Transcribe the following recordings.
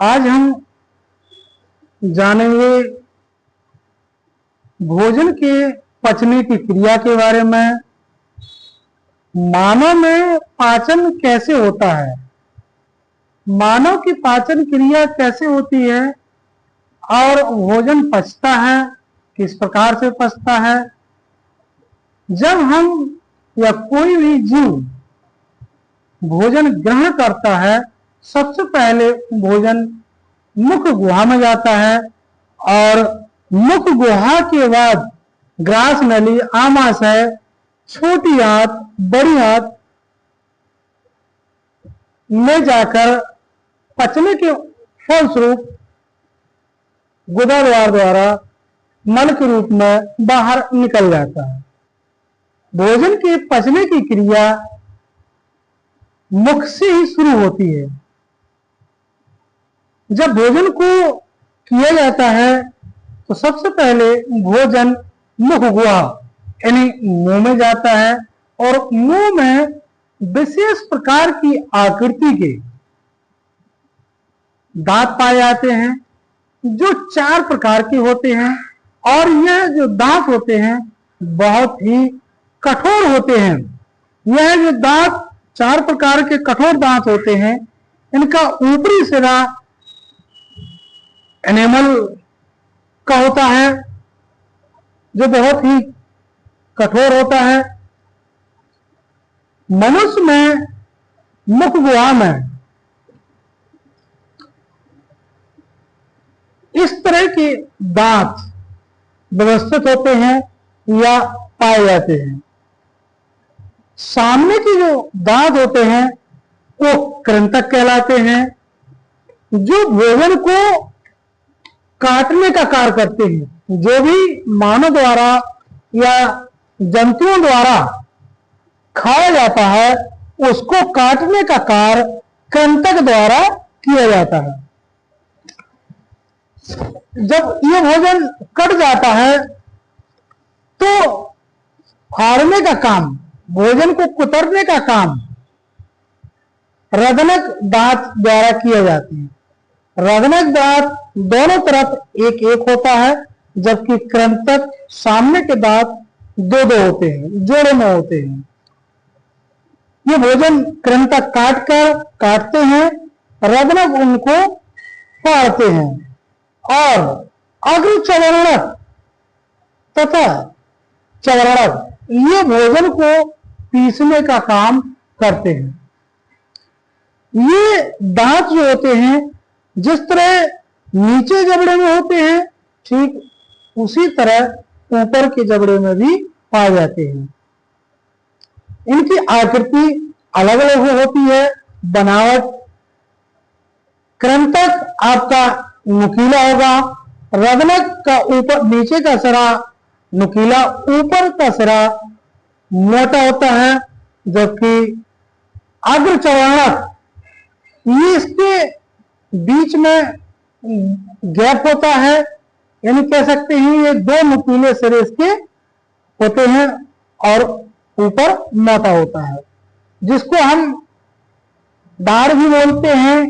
आज हम जानेंगे भोजन के पचने की क्रिया के बारे में। मानव में पाचन कैसे होता है, मानव की पाचन क्रिया कैसे होती है और भोजन पचता है किस प्रकार से पचता है। जब हम या कोई भी जीव भोजन ग्रहण करता है, सबसे पहले भोजन मुख गुहा में जाता है और मुख गुहा के बाद ग्रास नली, आमाशय, छोटी आंत, बड़ी आंत में जाकर पचने के फलस्वरूप गुदा द्वार द्वारा मल के रूप में बाहर निकल जाता है। भोजन के पचने की क्रिया मुख से ही शुरू होती है। जब भोजन को किया जाता है तो सबसे पहले भोजन मुख गुहा यानी मुंह में जाता है और मुंह में विशेष प्रकार की आकृति के दांत पाए जाते हैं जो 4 प्रकार के होते हैं और यह जो दांत होते हैं बहुत ही कठोर होते हैं। यह जो दांत 4 प्रकार के कठोर दांत होते हैं, इनका ऊपरी सिरा एनिमल का होता है जो बहुत ही कठोर होता है। मनुष्य में मुख गुहा में इस तरह के दांत व्यवस्थित होते हैं या पाए जाते हैं। सामने के जो दांत होते हैं वो कृंतक कहलाते हैं, जो भोजन को काटने का कार्य करते हैं। जो भी मानव द्वारा या जंतुओं द्वारा खाया जाता है उसको काटने का कार्य कृंतक द्वारा किया जाता है। जब ये भोजन कट जाता है तो फाड़ने का काम, भोजन को कुतरने का काम रदनक दांत द्वारा किया जाता है। रदनक दांत दोनों तरफ एक एक होता है, जबकि कृंतक सामने के दांत 2-2 होते हैं, जोड़े में होते हैं। ये भोजन कृंतक काटते हैं, रदनक उनको फाड़ते हैं और अग्र चवर्णक तथा चवर्णक ये भोजन को पीसने का काम करते हैं। ये दांत जो होते हैं जिस तरह नीचे जबड़े में होते हैं, ठीक उसी तरह ऊपर के जबड़े में भी पाए जाते हैं। इनकी आकृति अलग अलग होती है, बनावट। कृंतक आपका नुकीला होगा, रदनक का ऊपर नीचे का सिरा नुकीला, ऊपर का सिरा मोटा होता है, जबकि अग्र चवर्णक ये इसके बीच में गैप होता है, यानी कह सकते हैं ये 2 नुकीले सिरे इसके होते हैं और ऊपर मोटा होता है, जिसको हम दाढ़ भी बोलते हैं।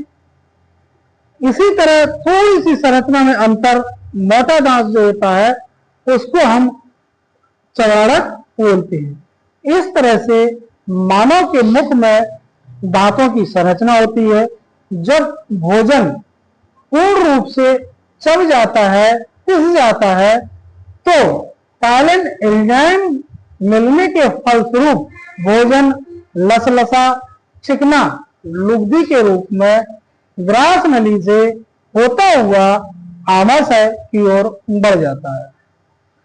इसी तरह थोड़ी सी संरचना में अंतर, मोटा दांत जो होता है उसको हम चवर्णक बोलते हैं। इस तरह से मानव के मुख में दांतों की संरचना होती है। जब भोजन पूर्ण रूप से चब जाता है, पिस जाता है, तो पैलेन एंजाइम मिलने के फलस्वरूप भोजन लसलसा, चिकना, लुगदी के रूप में ग्रास नली से होता हुआ आमाशय की ओर बढ़ जाता है।